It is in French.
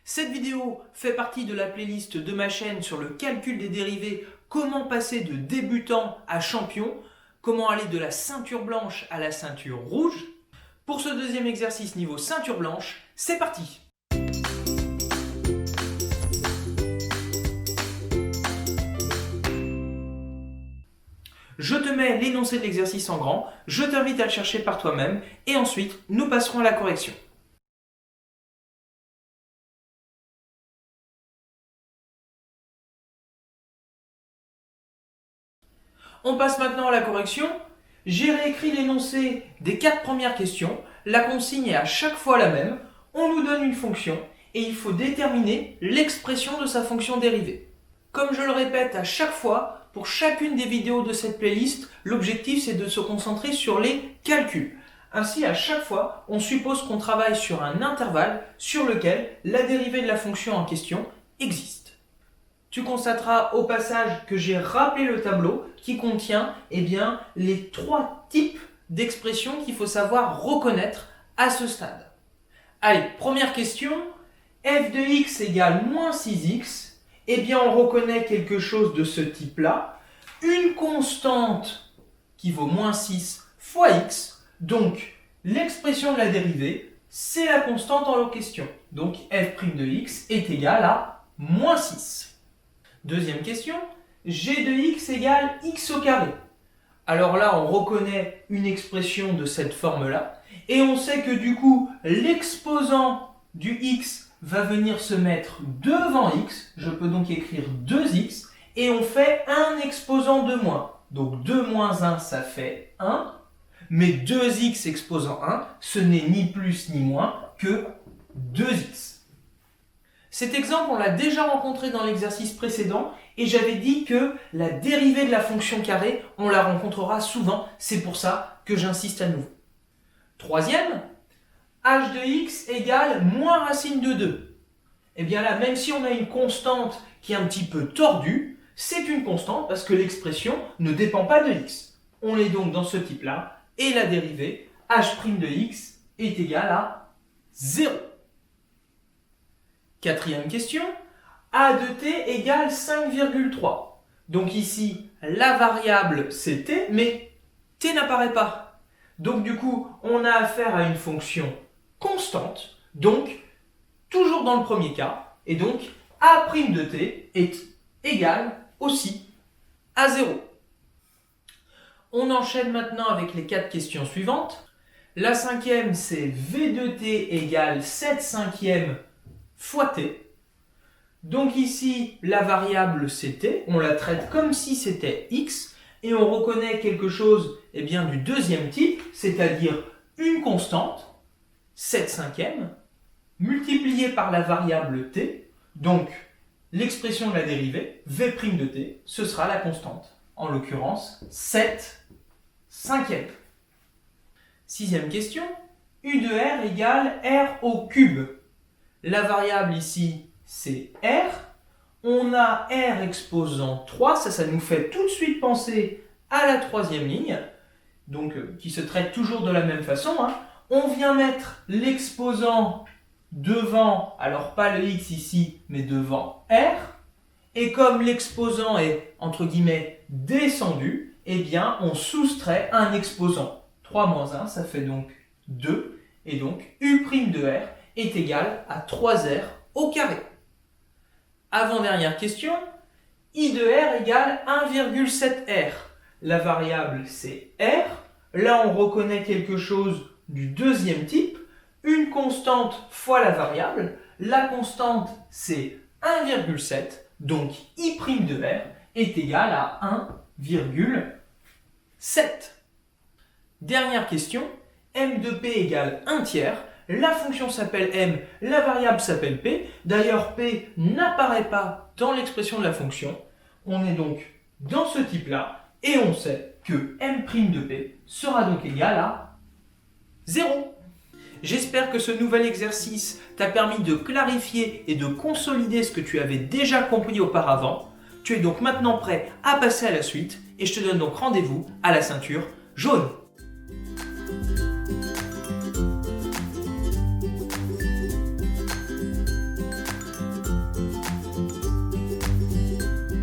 Cette vidéo fait partie de la playlist de ma chaîne sur le calcul des dérivés, comment passer de débutant à champion, comment aller de la ceinture blanche à la ceinture rouge. Pour ce deuxième exercice niveau ceinture blanche, c'est parti! Je te mets l'énoncé de l'exercice en grand, je t'invite à le chercher par toi-même et ensuite nous passerons à la correction. On passe maintenant à la correction. J'ai réécrit l'énoncé des 4 premières questions. La consigne est à chaque fois la même. On nous donne une fonction et il faut déterminer l'expression de sa fonction dérivée. Comme je le répète à chaque fois, pour chacune des vidéos de cette playlist, l'objectif c'est de se concentrer sur les calculs. Ainsi, à chaque fois, on suppose qu'on travaille sur un intervalle sur lequel la dérivée de la fonction en question existe. Tu constateras au passage que j'ai rappelé le tableau qui contient les 3 types d'expressions qu'il faut savoir reconnaître à ce stade. Allez, première question, f de x égale moins 6x. On reconnaît quelque chose de ce type-là. Une constante qui vaut moins 6 fois x. Donc, l'expression de la dérivée, c'est la constante en question. Donc, f' de x est égal à moins 6. Deuxième question, g de x égale x au carré. Alors là, on reconnaît une expression de cette forme-là. Et on sait que du coup, l'exposant du x va venir se mettre devant x. Je peux donc écrire 2x. Et on fait un exposant de moins. Donc 2 moins 1, ça fait 1. Mais 2x exposant 1, ce n'est ni plus ni moins que 2x. Cet exemple, on l'a déjà rencontré dans l'exercice précédent et j'avais dit que la dérivée de la fonction carrée, on la rencontrera souvent. C'est pour ça que j'insiste à nouveau. Troisième, h de x égale moins racine de 2. Et bien là, même si on a une constante qui est un petit peu tordue, c'est une constante parce que l'expression ne dépend pas de x. On est donc dans ce type-là et la dérivée h' de x est égale à 0. Quatrième question, a de t égale 5,3. Donc ici, la variable c'est t, mais t n'apparaît pas. Donc du coup, on a affaire à une fonction constante, donc toujours dans le premier cas, et donc a' de t est égal aussi à 0. On enchaîne maintenant avec les 4 questions suivantes. La cinquième, c'est v de t égale 7/5 fois t. Donc ici, la variable c'est t, on la traite comme si c'était x, et on reconnaît quelque chose du deuxième type, c'est-à-dire une constante, 7/5, multipliée par la variable t, donc l'expression de la dérivée, v' de t, ce sera la constante, en l'occurrence 7/5. Sixième question, u de r égale r au cube. La variable ici, c'est r. On a r exposant 3, ça nous fait tout de suite penser à la troisième ligne, donc qui se traite toujours de la même façon. On vient mettre l'exposant devant, alors pas le x ici, mais devant r. Et comme l'exposant est, entre guillemets, descendu, on soustrait un exposant. 3 moins 1, ça fait donc 2. Et donc, u' de r est égal à 3r au carré. Avant-dernière question, i de r égale 1,7r. La variable c'est r. Là on reconnaît quelque chose du deuxième type, une constante fois la variable. La constante c'est 1,7, donc i' de r est égal à 1,7. Dernière question, m de p égale 1 tiers. La fonction s'appelle m, la variable s'appelle p. D'ailleurs, p n'apparaît pas dans l'expression de la fonction. On est donc dans ce type-là et on sait que m' de p sera donc égal à 0. J'espère que ce nouvel exercice t'a permis de clarifier et de consolider ce que tu avais déjà compris auparavant. Tu es donc maintenant prêt à passer à la suite et je te donne donc rendez-vous à la ceinture jaune.